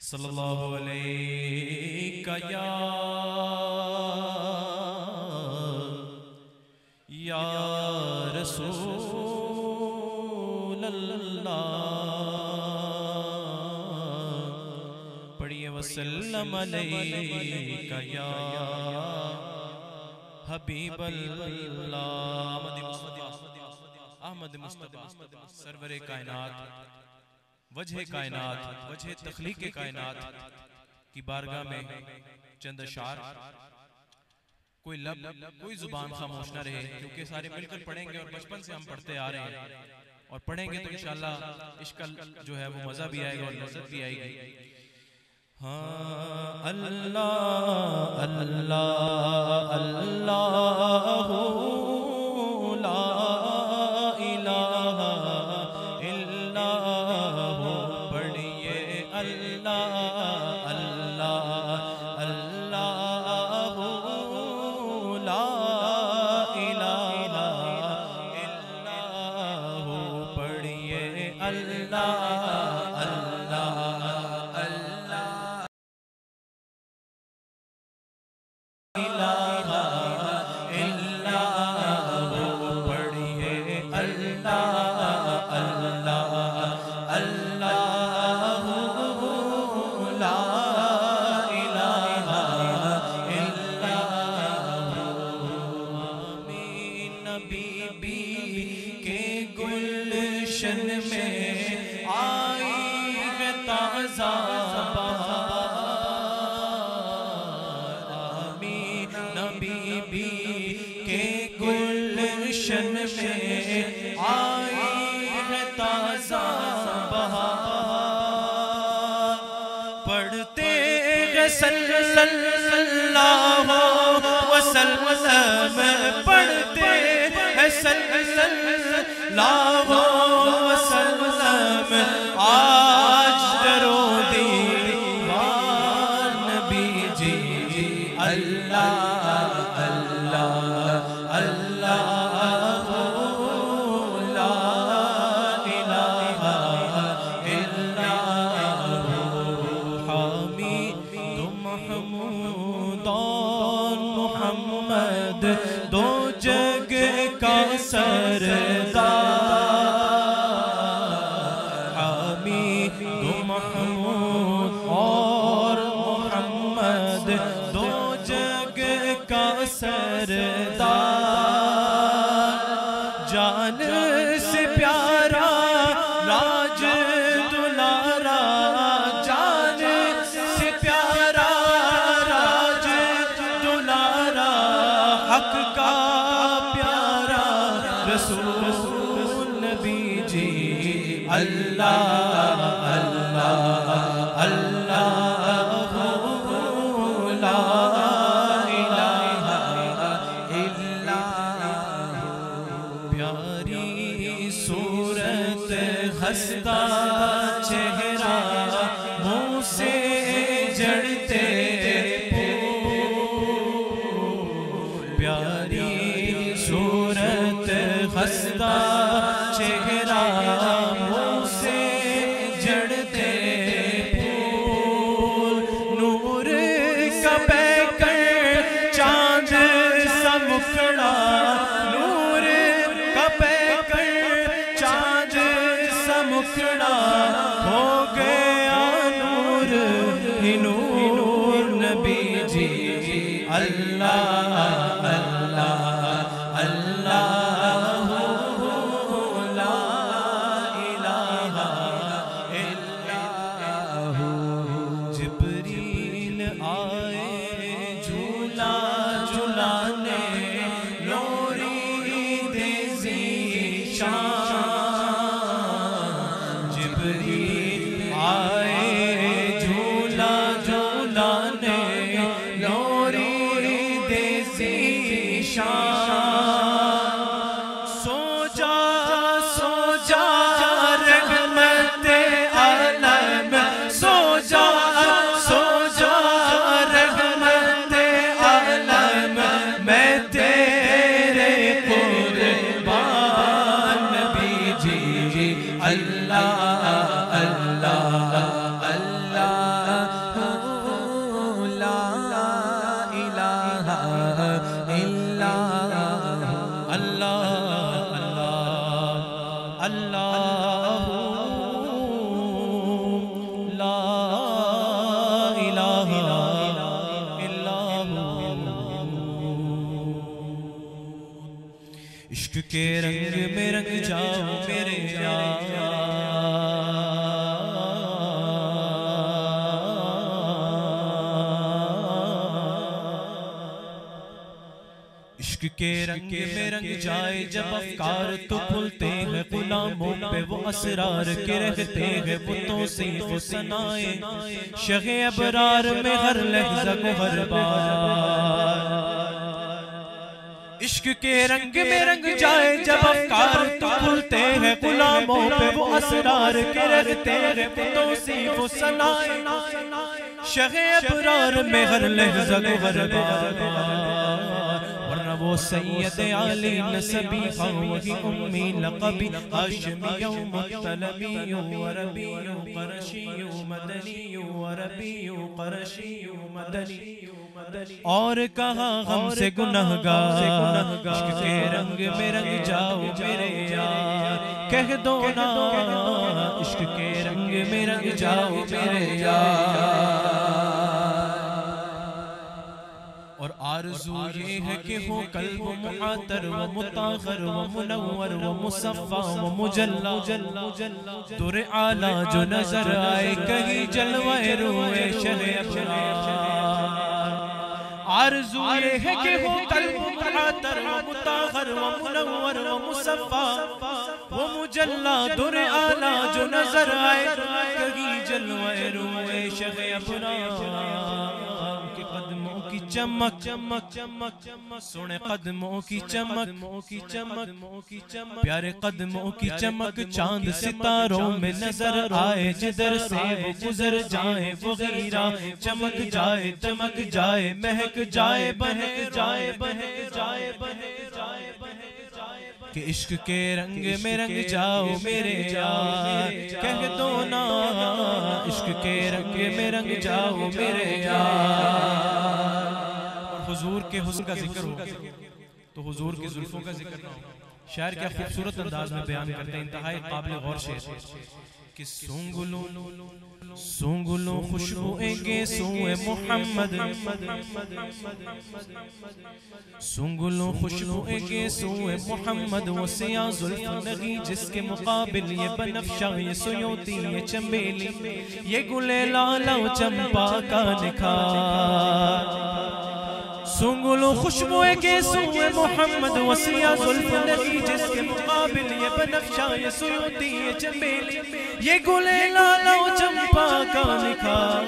صلی اللہ علیہ یا رسول اللہ، پڑھیے وسلم علیکہ یا حبیب اللہ۔ احمد مصطفیٰ سرور کائنات، وجہ کائنات، وجہ تخلیق کائنات کی بارگاہ میں چند اشعار، کوئی لب کوئی زبان خاموش نہ رہے، کیونکہ سارے مل کر پڑھیں گے اور بچپن سے ہم پڑھتے آ رہے ہیں، اور پڑھیں گے تو انشاءاللہ عشق جو ہے وہ مزہ بھی آئے گا اور لذت بھی آئے گی۔ ہاں اللہ اللہ اللہ لا الہ الا ہو، پڑھیے اللہ اللہ اللہ لا الہ الا ہو، پڑھیے اللہ صلی اللہ وسلم، پڑھتے ہیں صلی اللہ وسلم، آج درو دیوار نبی جی اللہ اللہ اللہ دو جگ کا سردار، حمید و محمود اور محمد، دو جگ کا سردار، جان سے پیارا راج دلارا، جان سے پیارا راج دلارا، حق کا پیارا رسول نبی جی اللہ اللہ اللہ لا الہ الا ہو، پیاری صورت ہنستا چہرہ منہ سے جڑتے صورت ہنستا چہرہ منہ سے جڑتے پھول، نور کا بہ کر چاند سا مکھڑا، نور کا بہ کر چاند سا مکھڑا، ہو گیا نور ہی نور نبی جی اللہ اللہ اللہ لا الہ الا ہو، جبریل آئے جھولا جھلانے، لوری دے ذیشان، جبریل آئے جھولا جھلانے، لوری دے ذیشان، کے رنگ میں رنگ جاؤ میرے یار، عشق کے رنگ میں رنگ جائے جب افکار تو کھلتے ہیں غلاموں پہ وہ اسرار کے رہتے ہیں بتوں سے وہ ثنائے شغ ابرار میں ہر لحظہ کو ہر بار، عشق کے رنگ میں رنگ جائے جب افکار تو کھلتے ہیں غلاموں پہ وہ اسرار کے رہتے ہیں بتوں سے وہ ثنائے شغ ابرار میں ہر لحظہ کو ہر بار، وہ سید علی نسبی وہی امی لقبی ہاشمی مطلبی عربی قرشی مدنی عربی قرشی مدنی، اور کہا غم سے گنہگار عشق کے رنگ میں رنگ جاؤ میرے یار، کہہ دو نا عشق کے رنگ میں رنگ جاؤ میرے یار، اور آرزو یہ ہے کہ ہو قلب معطر و مطہر و منور و مصفا و مجلا، در اعلی جو نظر آئے کہیں جلوہ روئے شہ ابرار، آرزو یہ ہے کہ ہو قلب معطر و مطہر و منور و مصفا و مجلا، در اعلی جو نظر آئے کہیں جلوہ روئے شہ ابرار، قدموں کی چمک چمک چمک چمک سونے قدموں کی چمک پیارے قدموں کی چمک چاند ستاروں میں نظر آئے، جدھر سے وہ گزر جائے وہ غیرہ چمک جائے چمک جائے مہک جائے بہک جائے بہک جائے بہک جائے کہ عشق کے رنگ میں رنگ جاؤ میرے یار، کہہ دو نا عشق کے رنگ میں رنگ جاؤ میرے یار، اور حضور کے حسن کا ذکر ہو تو حضور کی زلفوں کا ذکر نہ ہو، شاعر کیا خوبصورت انداز میں بیان کرتے ہیں، انتہائی قابل غور شعر کہ سونگلوں خوشبوئیں گے سوئے محمد، سونگلوں خوشبوئیں گے سوئے محمد، وہ سیاہ زلف نگی جس کے مقابل یہ بنفشہ یہ سیوتی یہ چمیلی یہ گلے لالا و چمپا کا نکھار، سونگلوں خوشبوئیں گے سوئے محمد، وہ سیاہ زلف نگی جس کے مقابل یہ بنفشہ یہ سیوتی یہ چمیلی یہ گلے لالا و چمپا کا نکھار،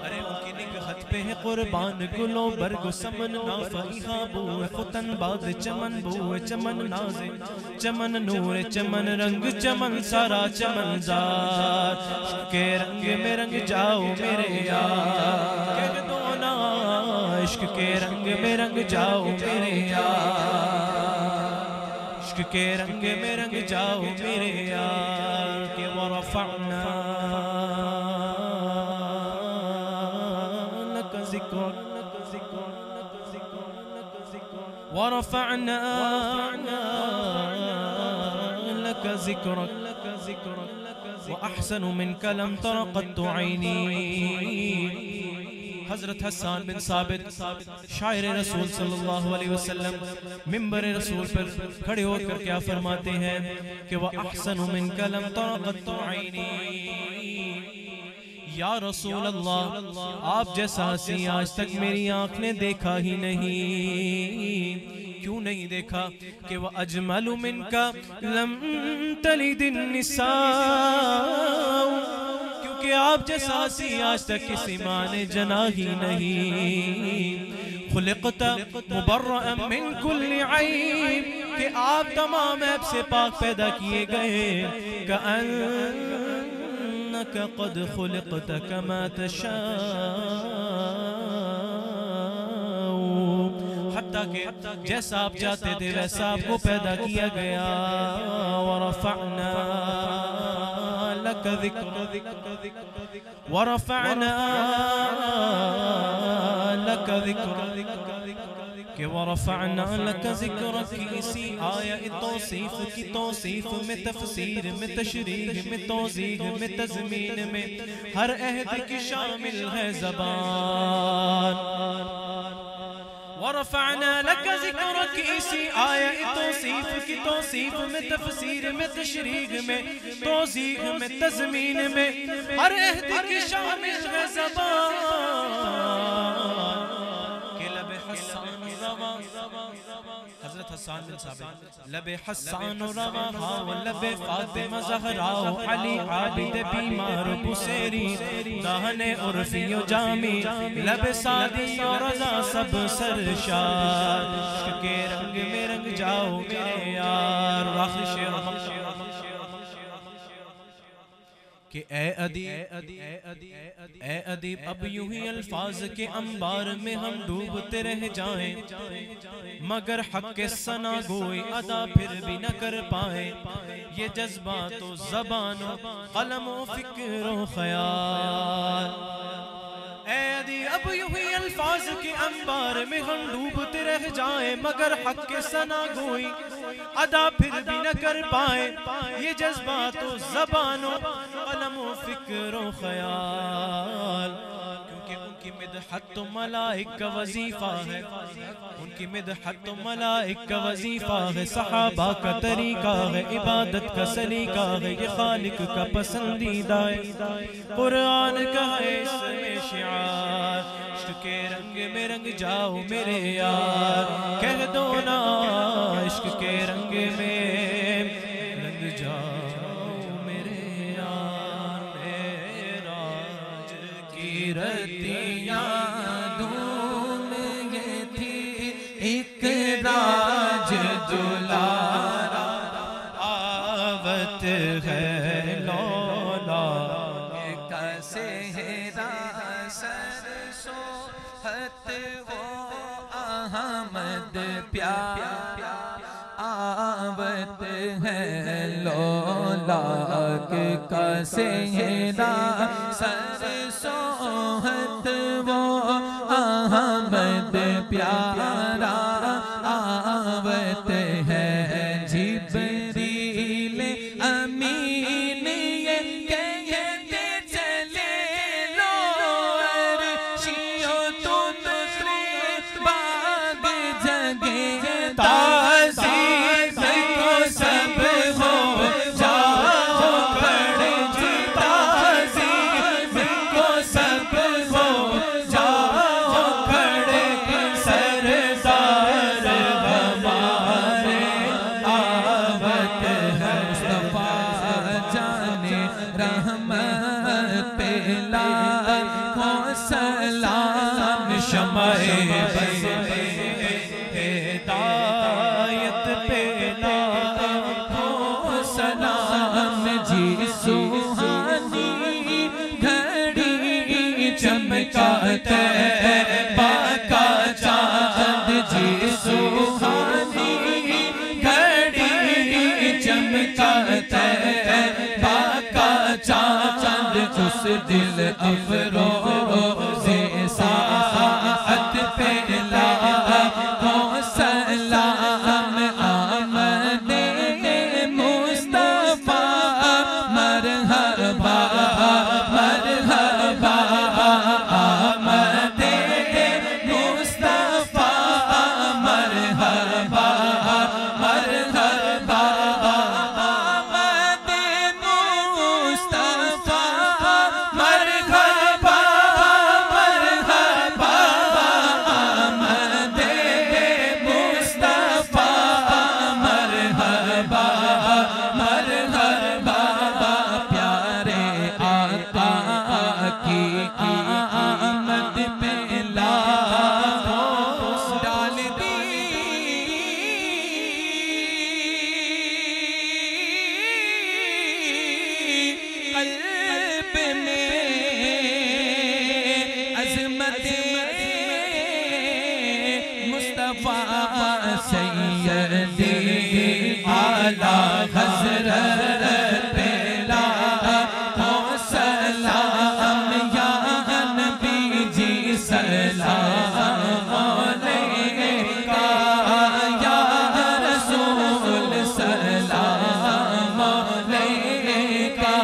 ارے ان کی نگہت پہ ہے قربان گلوں برگ و سمن نافعیہاں بوئے ختن باد چمن بوئے چمن نازے چمن نور چمن رنگ چمن سارا چمن زار، عشق کے رنگ میں رنگ جاؤ میرے یار، کہہ دو نا عشق کے رنگ میں رنگ جاؤ میرے یار، عشق کے رنگ میں رنگ جاؤ میرے یار، کہ ورفعنا لک ذکرک ورفعنا لك ذكرك وأحسن منك لم تر قط عيني، حضرت حسان بن ثابت شاعر رسول صلی اللہ علیہ وسلم منبر رسول پر کھڑے ہو کر کیا فرماتے ہیں کہ وَأَحْسَنُ مِنْكَ لَمْ تَرَ قَطُّ عَيْنِي، یا رسول اللہ آپ جیسا حسین آج تک میری آنکھ نے دیکھا ہی نہیں، کیوں نہیں دیکھا کہ وَأَجْمَلُ مِنْكَ لَمْ تَلِدِ النِّسَاءُ، کہ آپ جیسا حسین آج تک کسی ماں نے جنا ہی نہیں، خلقت مبرئا من کل عیب، کہ آپ تمام عیب سے پاک پیدا کیے گئے، کأنک قد خلقت کما تشاء، حتیٰ کہ جیسا آپ چاہتے تھے ویسا آپ کو پیدا کیا گیا، ورفعنا لك ذكرك ورفعنا لك ذكرك کہ ورفعنا لك ذكرك کی اسی آیہ توصیف کی توصیف میں تفسیر میں تشریح میں توضیح میں تضمین میں ہر عہد کی شامل ہے زبان، ورفعنا لك ذکرک اسی آیہ توصیف کی توصیف میں تفسیر میں تشریح میں توضیح میں تضمین میں ہر عہد کی شامل ہے زبان کہ لب حسان رواں حضرت حسان بن ثابت لب حسان رواں و لب فاطمہ زہرا و علی عابد بیمار بسیری دہن عرفی و جامی لب سادی و رضا سب سرشار عشق کے رنگ میں رنگ جاؤ میرے یار آخری شعر کہ اے ادیب اب یوں ہی الفاظ کے انبار میں ہم ڈوبتے رہ جائیں مگر حق کے ثنا گوئی ادا پھر بھی نہ کر پائیں یہ جذبات و زبان و قلم و فکر و خیال اے ادیب اب یوں ہی الفاظ کے انبار میں ہم ڈوبتے رہ جائیں مگر حق کے ثنا گوئی ادا پھر بھی نہ کر پائیں یہ جذبات و زبان و قلم و فکر و خیال کیونکہ ان کی مدحت تو ملائک کا وظیفہ ہے ان کی مدحت تو ملائک کا وظیفہ ہے صحابہ کا طریقہ ہے عبادت کا سلیقہ ہے یہ خالق کا پسندیدہ ہے قرآن کا ہے اس میں شعار عشق کے رنگ میں رنگ جاؤ میرے یار کہہ دو نا عشق کے رنگ میں رنگ جاؤ میرے یار معراج کی رتیاں دھوم یہ تھی ایک راج دلارا آوت ہے لولا کا سہرا سرسوحت وہ احمد پیار آوت ہے لولاک کا سہرا سرسوحت وہ احمد پیارا آوت ہے جبریل امین یہ کہتے چلے لو عرشیو تم سے باغ جگے تعظیم کو سب ہو جاؤ کھڑے تعظیم کو سب ہو جاؤ کھڑے سردار ہمارے آوت ہے مصطفیٰ جان رحمت پہلا کو سلام شمع ہدایت پہلا کو سلام جی سوہانی گھڑی چمکاتا ہے باقا چاند جی سوہانی گھڑی چمکاتا ہے باقا چاند اس دل افروز ساعت پہلا کو سلام آمد مصطفیٰ مرحبا مرحبا آمد مصطفیٰ مرحبا مرحبا آمد مصطفیٰ مرحبا مرحبا آمد مصطفیٰ مرحبا مرحبا پیارے آقا کی آمد پہ لاکھ ڈال دی قلب میں عظمت مصطفیٰ سیدی اعلیٰ حضرت پہلا کو سلام یا نبی جی سلام علیکہ یا رسول سلام علیکہ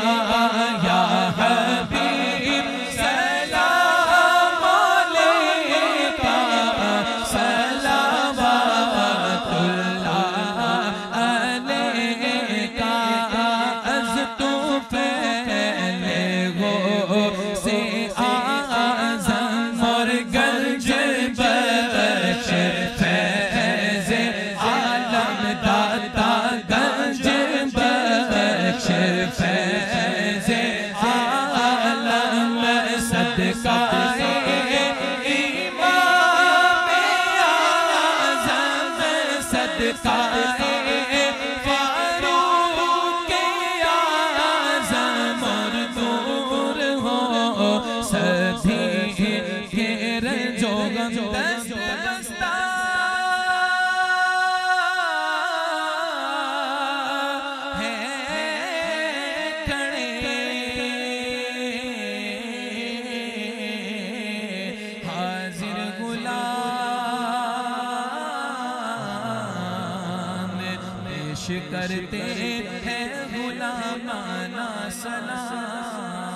یا حبیب سلام علیکہ سلام دھی رنجو غم دست بستہ ہے کھڑے حاضر غلام پیش کرتے ہیں غلامانہ سلام